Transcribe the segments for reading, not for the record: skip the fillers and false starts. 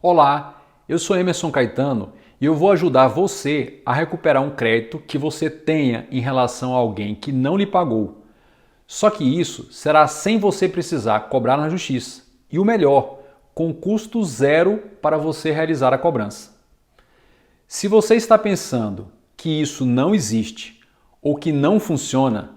Olá, eu sou Emerson Caetano e eu vou ajudar você a recuperar um crédito que você tenha em relação a alguém que não lhe pagou. Só que isso será sem você precisar cobrar na justiça. E o melhor, com custo zero para você realizar a cobrança. Se você está pensando que isso não existe ou que não funciona,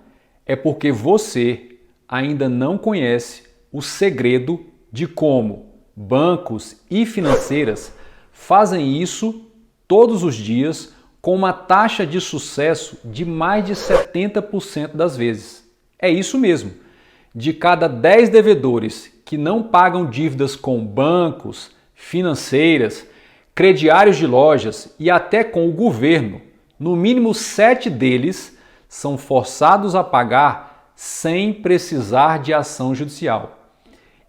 é porque você ainda não conhece o segredo de como bancos e financeiras fazem isso todos os dias com uma taxa de sucesso de mais de 70% das vezes. É isso mesmo. De cada 10 devedores que não pagam dívidas com bancos, financeiras, crediários de lojas e até com o governo, no mínimo 7 deles são forçados a pagar sem precisar de ação judicial.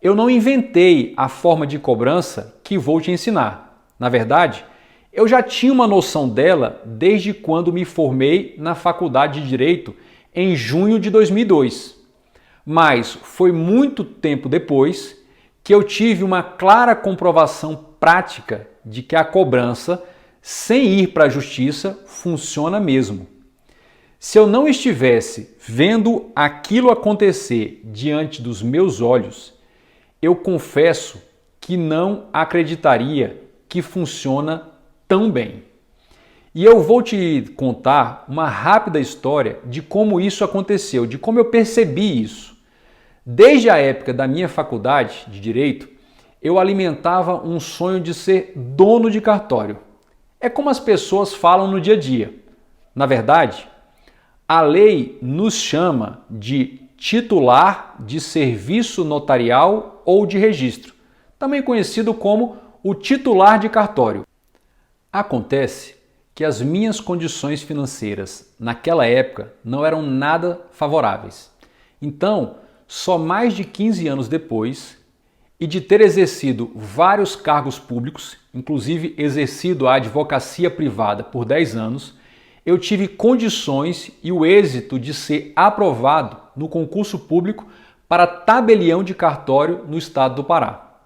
Eu não inventei a forma de cobrança que vou te ensinar. Na verdade, eu já tinha uma noção dela desde quando me formei na Faculdade de Direito em junho de 2002. Mas foi muito tempo depois que eu tive uma clara comprovação prática de que a cobrança, sem ir para a justiça, funciona mesmo. Se eu não estivesse vendo aquilo acontecer diante dos meus olhos, eu confesso que não acreditaria que funciona tão bem. E eu vou te contar uma rápida história de como isso aconteceu, de como eu percebi isso. Desde a época da minha faculdade de Direito, eu alimentava um sonho de ser dono de cartório. É como as pessoas falam no dia a dia. Na verdade, a lei nos chama de titular de serviço notarial ou de registro, também conhecido como o titular de cartório. Acontece que as minhas condições financeiras naquela época não eram nada favoráveis. Então, só mais de 15 anos depois, e de ter exercido vários cargos públicos, inclusive exercido a advocacia privada por 10 anos, eu tive condições e o êxito de ser aprovado no concurso público para tabelião de cartório no estado do Pará.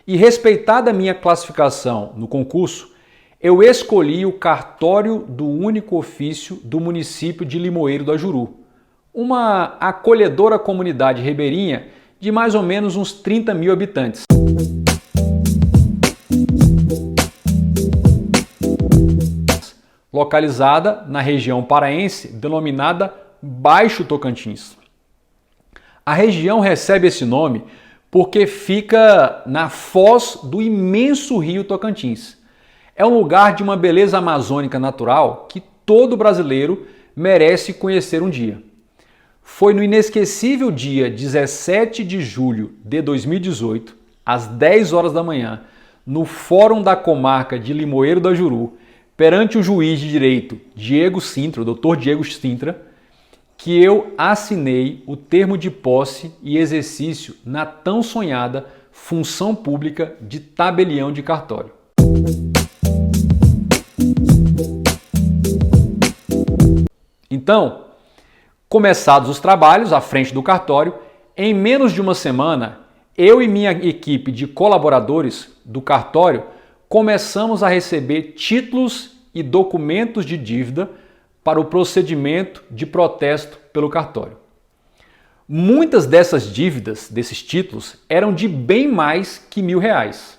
E respeitada a minha classificação no concurso, eu escolhi o cartório do único ofício do município de Limoeiro do Ajuru, uma acolhedora comunidade ribeirinha de mais ou menos uns 30 mil habitantes. Localizada na região paraense denominada Baixo Tocantins. A região recebe esse nome porque fica na foz do imenso rio Tocantins. É um lugar de uma beleza amazônica natural que todo brasileiro merece conhecer um dia. Foi no inesquecível dia 17 de julho de 2018, às 10 horas da manhã, no Fórum da Comarca de Limoeiro do Ajuru, perante o juiz de direito Diego Sintra, o Dr. Diego Sintra, que eu assinei o termo de posse e exercício na tão sonhada função pública de tabelião de cartório. Então, começados os trabalhos à frente do cartório, em menos de uma semana, eu e minha equipe de colaboradores do cartório começamos a receber títulos e documentos de dívida para o procedimento de protesto pelo cartório. Muitas dessas dívidas, desses títulos, eram de bem mais que R$1.000.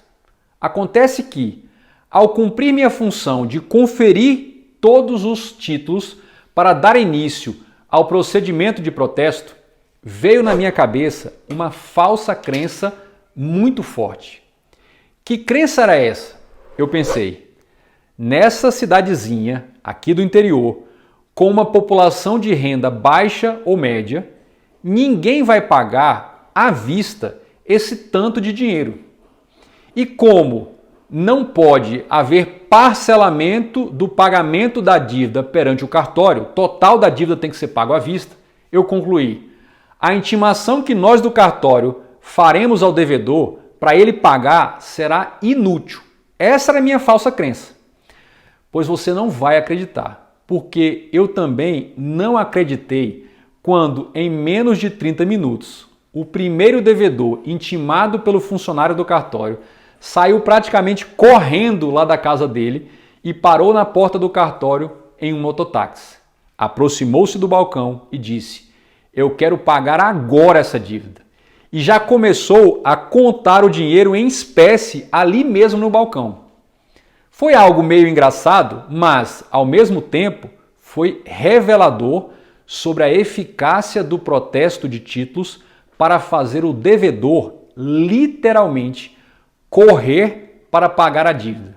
Acontece que, ao cumprir minha função de conferir todos os títulos para dar início ao procedimento de protesto, veio na minha cabeça uma falsa crença muito forte. Que crença era essa? Eu pensei, nessa cidadezinha aqui do interior, com uma população de renda baixa ou média, ninguém vai pagar à vista esse tanto de dinheiro. E como não pode haver parcelamento do pagamento da dívida perante o cartório, total da dívida tem que ser pago à vista, eu concluí, a intimação que nós do cartório faremos ao devedor para ele pagar será inútil. Essa era a minha falsa crença. Pois você não vai acreditar, porque eu também não acreditei quando, em menos de 30 minutos, o primeiro devedor intimado pelo funcionário do cartório saiu praticamente correndo lá da casa dele e parou na porta do cartório em um mototáxi. Aproximou-se do balcão e disse: "Eu quero pagar agora essa dívida." E já começou a contar o dinheiro em espécie ali mesmo no balcão. Foi algo meio engraçado, mas, ao mesmo tempo, foi revelador sobre a eficácia do protesto de títulos para fazer o devedor, literalmente, correr para pagar a dívida.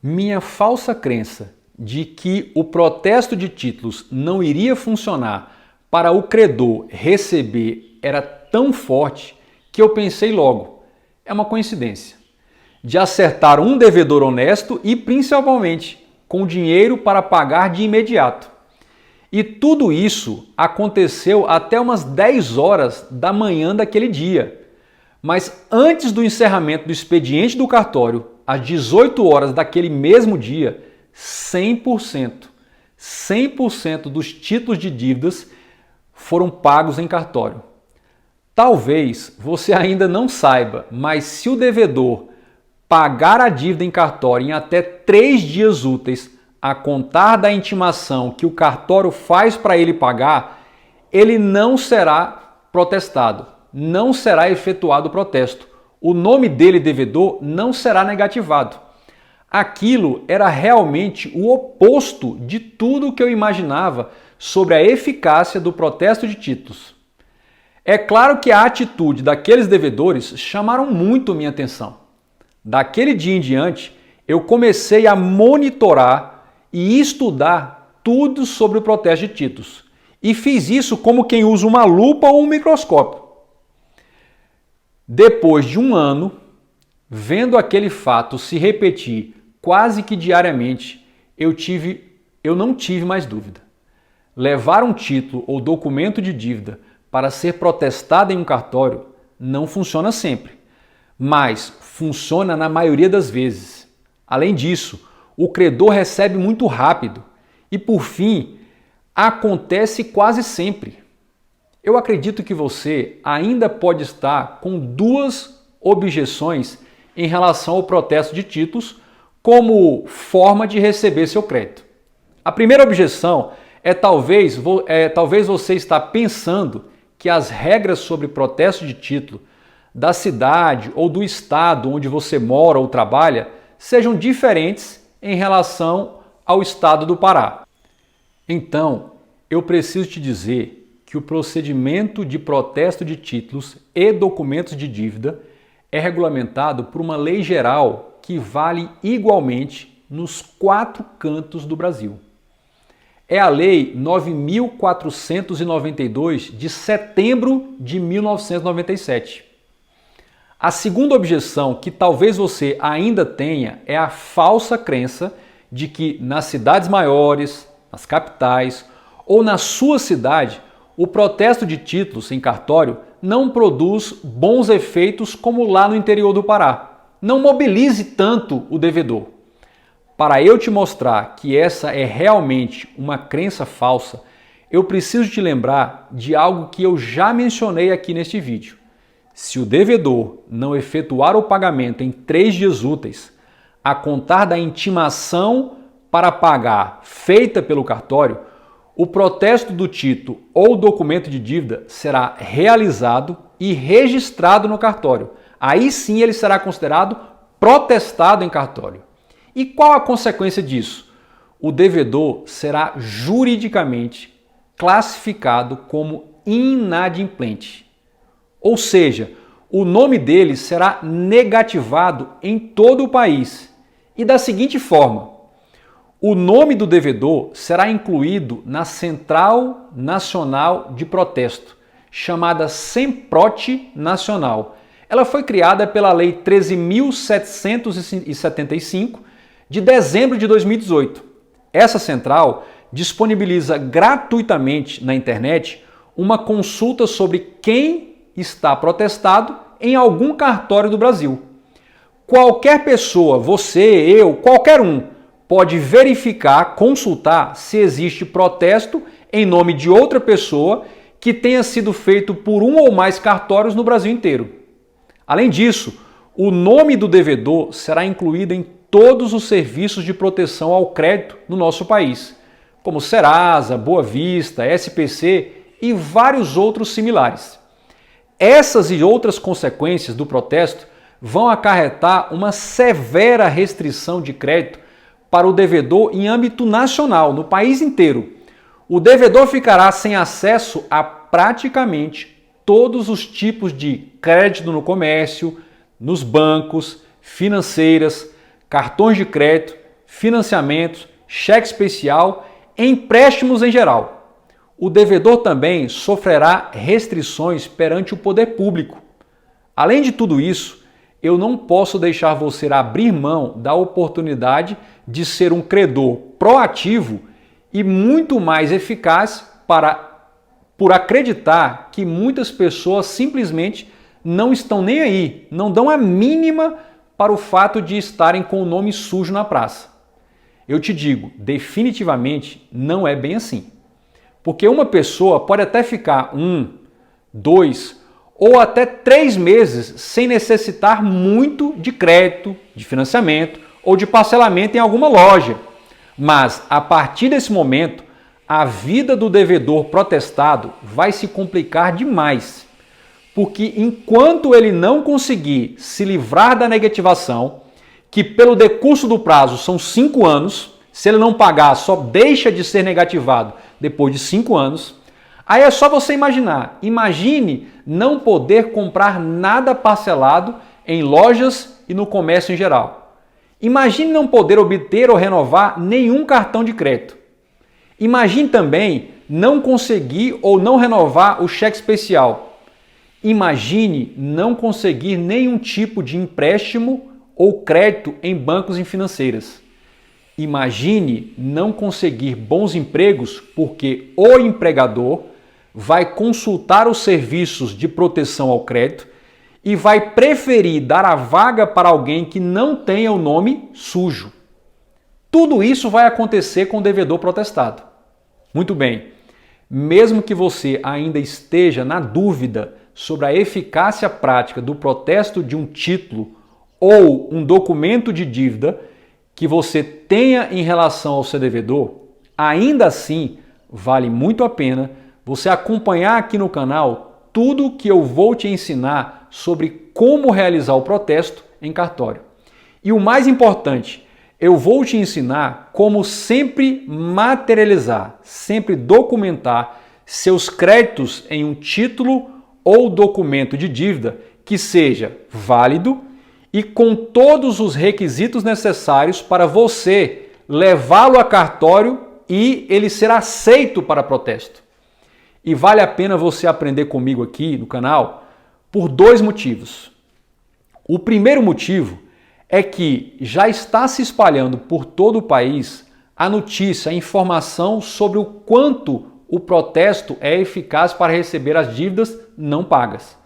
Minha falsa crença de que o protesto de títulos não iria funcionar para o credor receber era tão forte que eu pensei logo, é uma coincidência, de acertar um devedor honesto e principalmente com dinheiro para pagar de imediato. E tudo isso aconteceu até umas 10 horas da manhã daquele dia. Mas antes do encerramento do expediente do cartório, às 18 horas daquele mesmo dia, 100% dos títulos de dívidas foram pagos em cartório. Talvez você ainda não saiba, mas se o devedor pagar a dívida em cartório em até 3 dias úteis, a contar da intimação que o cartório faz para ele pagar, ele não será protestado, não será efetuado o protesto. O nome dele, devedor, não será negativado. Aquilo era realmente o oposto de tudo o que eu imaginava sobre a eficácia do protesto de títulos. É claro que a atitude daqueles devedores chamaram muito minha atenção. Daquele dia em diante, eu comecei a monitorar e estudar tudo sobre o protesto de títulos. E fiz isso como quem usa uma lupa ou um microscópio. Depois de um ano, vendo aquele fato se repetir quase que diariamente, eu não tive mais dúvida. Levar um título ou documento de dívida para ser protestado em um cartório não funciona sempre, mas funciona na maioria das vezes. Além disso, o credor recebe muito rápido e, por fim, acontece quase sempre. Eu acredito que você ainda pode estar com 2 objeções em relação ao protesto de títulos como forma de receber seu crédito. A primeira objeção é talvez você está pensando que as regras sobre protesto de título da cidade ou do estado onde você mora ou trabalha sejam diferentes em relação ao estado do Pará. Então, eu preciso te dizer que o procedimento de protesto de títulos e documentos de dívida é regulamentado por uma lei geral que vale igualmente nos 4 cantos do Brasil. É a Lei 9.492 de setembro de 1997. A segunda objeção que talvez você ainda tenha é a falsa crença de que nas cidades maiores, nas capitais ou na sua cidade, o protesto de títulos em cartório não produz bons efeitos como lá no interior do Pará. Não mobilize tanto o devedor. Para eu te mostrar que essa é realmente uma crença falsa, eu preciso te lembrar de algo que eu já mencionei aqui neste vídeo. Se o devedor não efetuar o pagamento em 3 dias úteis, a contar da intimação para pagar feita pelo cartório, o protesto do título ou documento de dívida será realizado e registrado no cartório. Aí sim ele será considerado protestado em cartório. E qual a consequência disso? O devedor será juridicamente classificado como inadimplente. Ou seja, o nome dele será negativado em todo o país. E da seguinte forma: o nome do devedor será incluído na Central Nacional de Protesto, chamada Semprote Nacional. Ela foi criada pela Lei 13.775, de dezembro de 2018. Essa central disponibiliza gratuitamente na internet uma consulta sobre quem está protestado em algum cartório do Brasil. Qualquer pessoa, você, eu, qualquer um, pode verificar, consultar se existe protesto em nome de outra pessoa que tenha sido feito por um ou mais cartórios no Brasil inteiro. Além disso, o nome do devedor será incluído em todos os serviços de proteção ao crédito no nosso país, como Serasa, Boa Vista, SPC e vários outros similares. Essas e outras consequências do protesto vão acarretar uma severa restrição de crédito para o devedor em âmbito nacional, no país inteiro. O devedor ficará sem acesso a praticamente todos os tipos de crédito no comércio, nos bancos, financeiras, cartões de crédito, financiamentos, cheque especial, empréstimos em geral. O devedor também sofrerá restrições perante o poder público. Além de tudo isso, eu não posso deixar você abrir mão da oportunidade de ser um credor proativo e muito mais eficaz por acreditar que muitas pessoas simplesmente não estão nem aí, não dão a mínima para o fato de estarem com o nome sujo na praça. Eu te digo, definitivamente não é bem assim. Porque uma pessoa pode até ficar 1, 2 ou até 3 meses sem necessitar muito de crédito, de financiamento ou de parcelamento em alguma loja. Mas a partir desse momento, a vida do devedor protestado vai se complicar demais. Porque enquanto ele não conseguir se livrar da negativação, que pelo decurso do prazo são 5 anos, se ele não pagar só deixa de ser negativado depois de 5 anos, aí é só você imaginar. Imagine não poder comprar nada parcelado em lojas e no comércio em geral. Imagine não poder obter ou renovar nenhum cartão de crédito. Imagine também não conseguir ou não renovar o cheque especial. Imagine não conseguir nenhum tipo de empréstimo ou crédito em bancos e financeiras. Imagine não conseguir bons empregos porque o empregador vai consultar os serviços de proteção ao crédito e vai preferir dar a vaga para alguém que não tenha o nome sujo. Tudo isso vai acontecer com o devedor protestado. Muito bem, mesmo que você ainda esteja na dúvida sobre a eficácia prática do protesto de um título ou um documento de dívida que você tenha em relação ao seu devedor, ainda assim vale muito a pena você acompanhar aqui no canal tudo que eu vou te ensinar sobre como realizar o protesto em cartório. E o mais importante, eu vou te ensinar como sempre materializar, sempre documentar seus créditos em um título ou documento de dívida que seja válido e com todos os requisitos necessários para você levá-lo a cartório e ele ser aceito para protesto. E vale a pena você aprender comigo aqui no canal por 2 motivos. O primeiro motivo é que já está se espalhando por todo o país a notícia, a informação sobre o quanto o protesto é eficaz para receber as dívidas não pagas.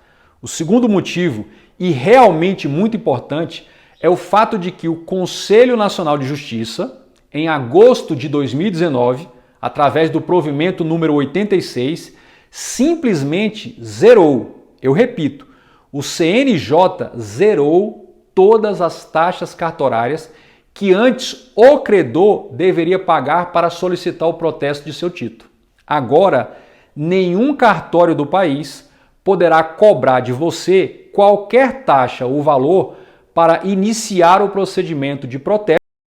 O segundo motivo, e realmente muito importante, é o fato de que o Conselho Nacional de Justiça, em agosto de 2019, através do provimento número 86, simplesmente zerou. Eu repito, o CNJ zerou todas as taxas cartorárias que antes o credor deveria pagar para solicitar o protesto de seu título. Agora, nenhum cartório do país poderá cobrar de você qualquer taxa ou valor para iniciar o procedimento de protesto